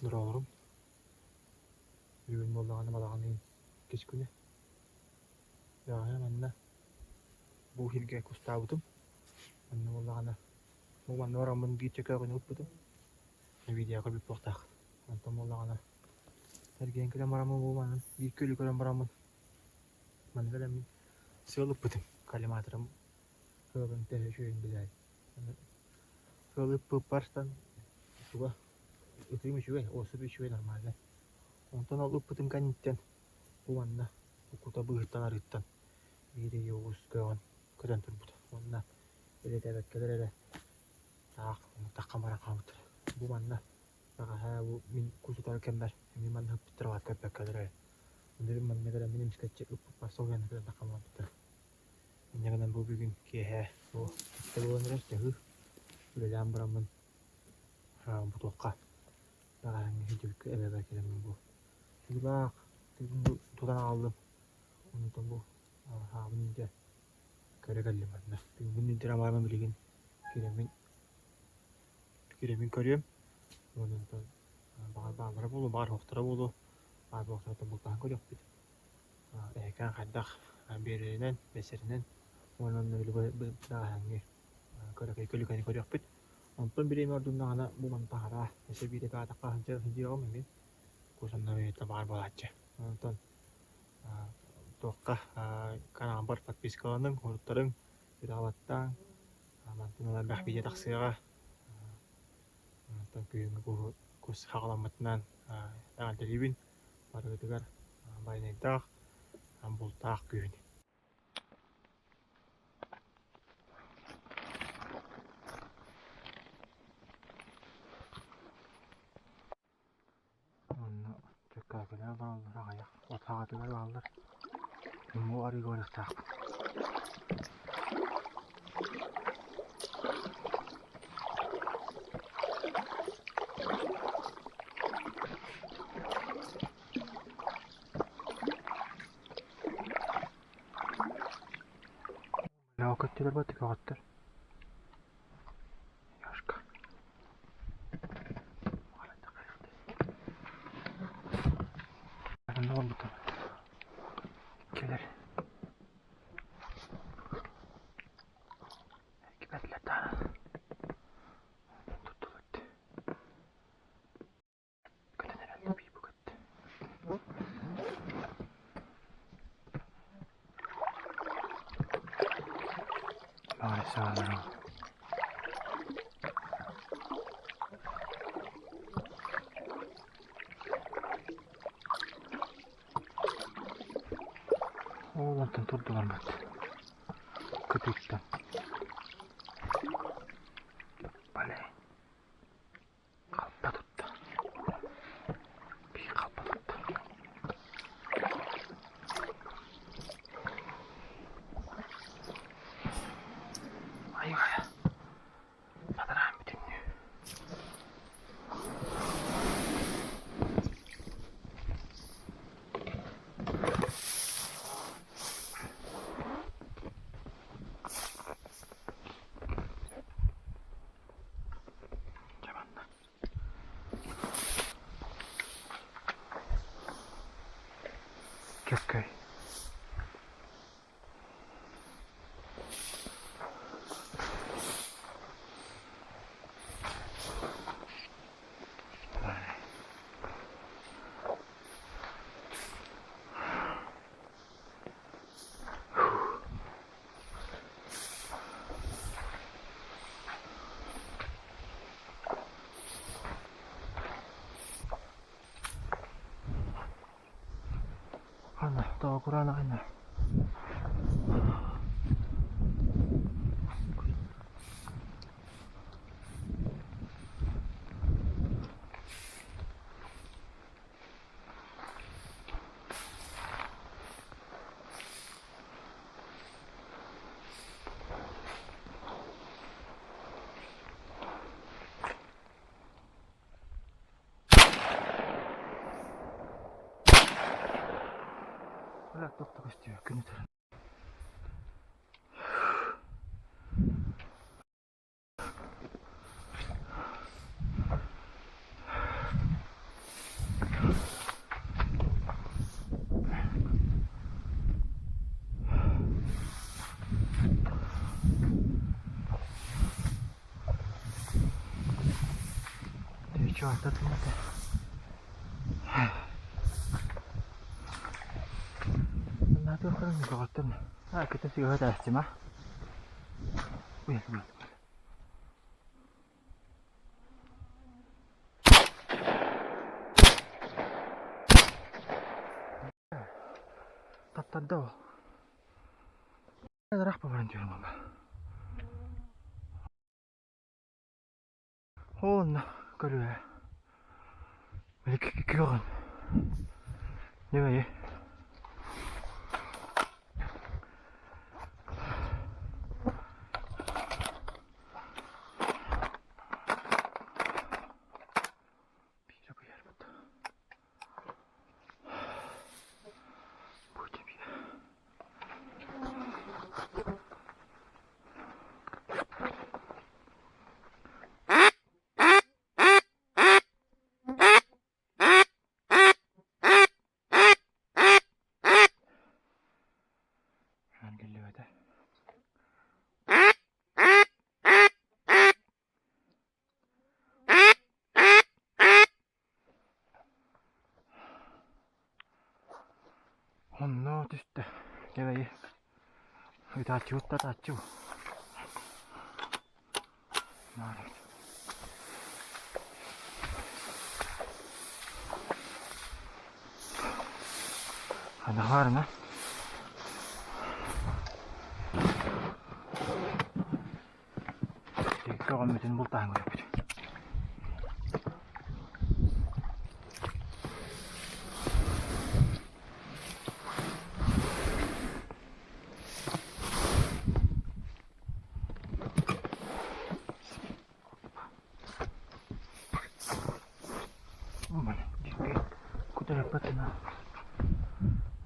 hazır olurum. Bir gün bollağını balağınıyım. Geç günü. Ya hemen de bu hilge kustavudum. Anne bollağını. Bu bana oramın bir çeker günü utbudum. Video kalbi portak. Antam bollağını. Ergen kadar maramın bu bana. Bir kölü kadar maramın. Ben kadar min. Sığılıp budum. Kalimatırım. Sığılın teşekkürün bilay. Sığılıp baştan. Suga. Ötürüm şüve. Osu bir şüve normalde. Ondan alıp budum kanitten. Bu bana. Bu kuta bıhırttan arıttan. Biri yoğuz kıvan. Kıdan turbudu. Ondan. Öyle tebekkeler öyle. Tak kamera kalmıştır. Bu bana. Baka bu min kusutar kember. Min man hıp teravat tebekkeler öyle. Ondan man ne kadar benim sketçek ıpıp basol yana kadar tak kalmıştır. Ne kadar bu bugün ki bu işte bu onları işte böyle lamburamın bu toka. Baka hiç eve belki bu. Şimdi bak bu tutan aldım. Ondan bu bunu da kare kaldım ben. Bunu drama bilgin kiremin körüyüm. Ondan bağlara bolu, bağır hoktara bolu. Bağır hoktara da bu kan koyup bit. Kan kaddak birinden beserinden onun öyle daha hangi kare kölü koyup bit. Ondan biri merdundan ana bu mantara. Mesela biri kata kahınca hidiyor mu mi? Kusanna bir tabar balacı. Ondan tokka kan ambar patpiskanın hortarın bir avattan mantınalar bahbiye taksıya. Tapi aku kus halamatnan yang ada di win baru itu kan banyak tak ambul tak gün. Onu tekrar kadar bağlar ayak otağa kadar bağlar. Bu arı görük tak. Ne vakit diler batık vakitler. Yaşka. Ne oldu tabi? Gelir. Ekibetler tane. Tuttu gitti. Kadın herhalde bir bu gitti. Maalesef. Oğlantan turdular mı? Köpekten. Bale. Kalpa tuttu. Bir kalpa tuttu. Ay ay. Padarağım bütünlüğü. Köpköy. Ana, tahu kurang ana. Bırak doktor istiyor, günü tarın. çuvalda tutmadı. Ne yapıyorsun? Kapattın. Ha, kötü sigara da açtım ha. Buyur. Tatlı o. Ne rahat babanın diyorum ama. Oğlum görüyor. Böyle kıkıyorum. Ne böyle? Onno düştü. Geveyi. Taçıyor da taçıyor. Maalesef. Hadi var mı? Kau mesin bultahan ko yapacağım. Aman, kuda yapatın ha.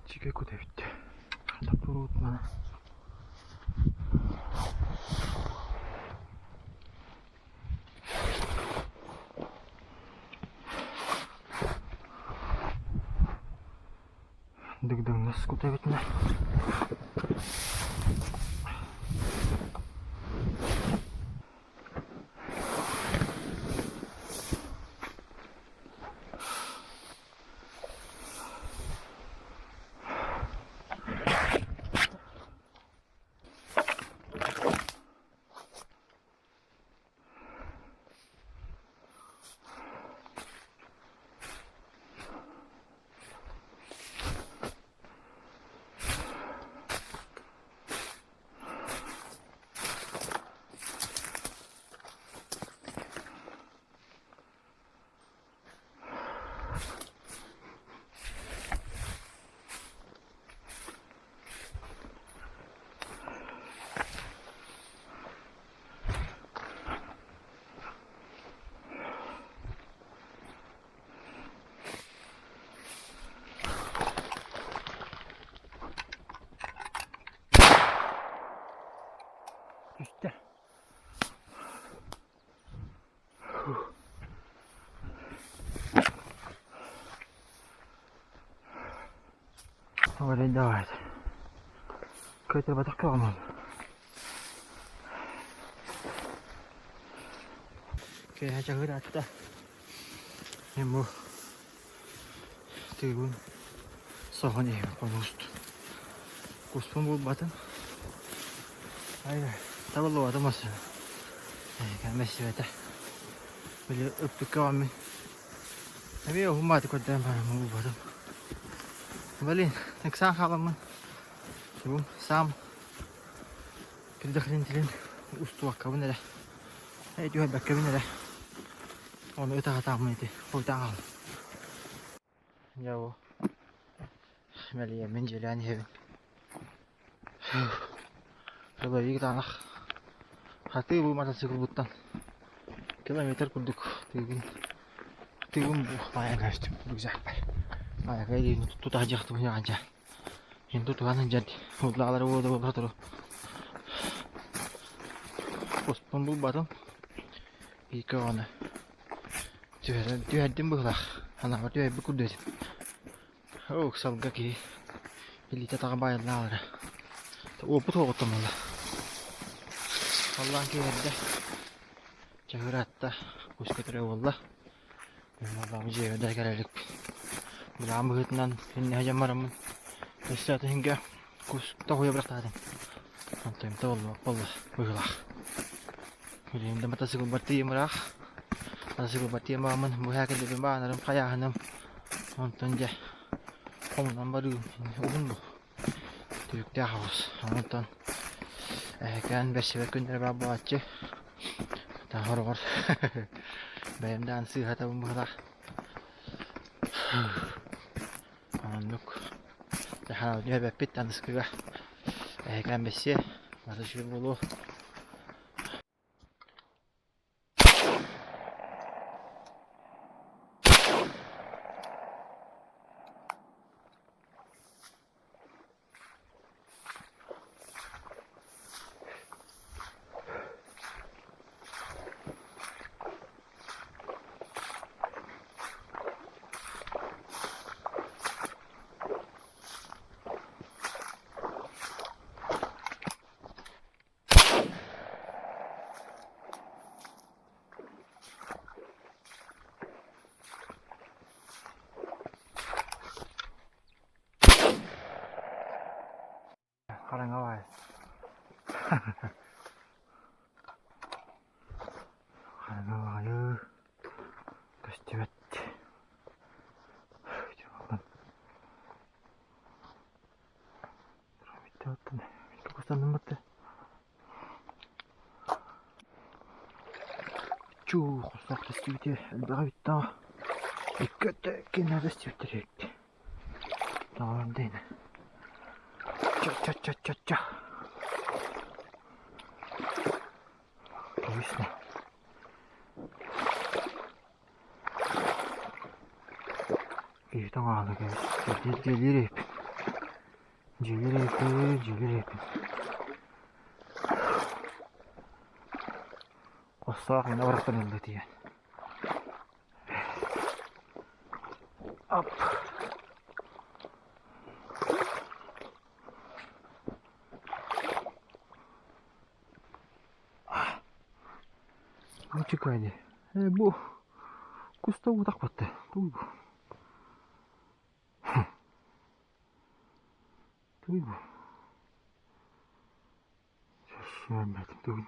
Çike kuda bitti. Tapuru utmana. Dıgdım nasıl kuda bitme. İşte. Öyle devam et. Kötü batak kalmam. Kaya chẳng hết ta. Em mua. Tigun. Soğan ev konuştu. Kuspun bu batın. Hayır. Tavallo atamazsın. Gelmesi ve de. Böyle öptük kavamı. Tapi ya humma tikot dan para mu batın. Balin. Nagsan kalamın. Sebelum sam. Kita dakhlin tilin. Ustu kabin nere. Hey diyor bak kabin nere. Onu öte hata mı eti. Koytan al. Ya o. Meliye mencelani hevin. Coba kita anak. Hati bu mata sekubutan. Kilometer kuduk. Tigun bu maya gastim. Güzel. Maya kayak gini tut aja ketemunya aja. Itu tuhan jadi. Udah ada udah terus. Pos pembul batang. Ika ona. Dia hadim belah. Anak dia beku deh. Oh salga ki. Ili tak bayar lah. Oh betul betul malah. Allah ki ada. Cahurata. Kus ketere wallah. Vallahi bir şey öder gelelik. Bilang begitu ini aja maram. Bisa hingga kus tahu ya berkata. Nanti tahu Allah Allah. Jadi kita mata sigur bati merah. Mata sigur bati maman buaya ke depan bana dalam kaya hanam. Nonton je. Kom baru undu. Typ det house. Nonton. Kan besok kunde berapa aja. Dah horor. Bayam dan sih atau murah. Anlık. Daha önce bepit tanışkıga. Kan besok. Masa şu bulu. Karang awal. Karang awal. Pasti bet. Coba. Bitti attın. Dokuzdan numaradı. Çuh, sak pasti bitti. Daha bitti. Kötü kenarda bitti. Tamam değil. Çat. Конечно. И там надо, конечно, Желереп. Qo'ssoq yana bir endi degan. Hop. Bu çıkaydı. Bu Gustav tak battı. Bu. Bu. Şaşırmadım.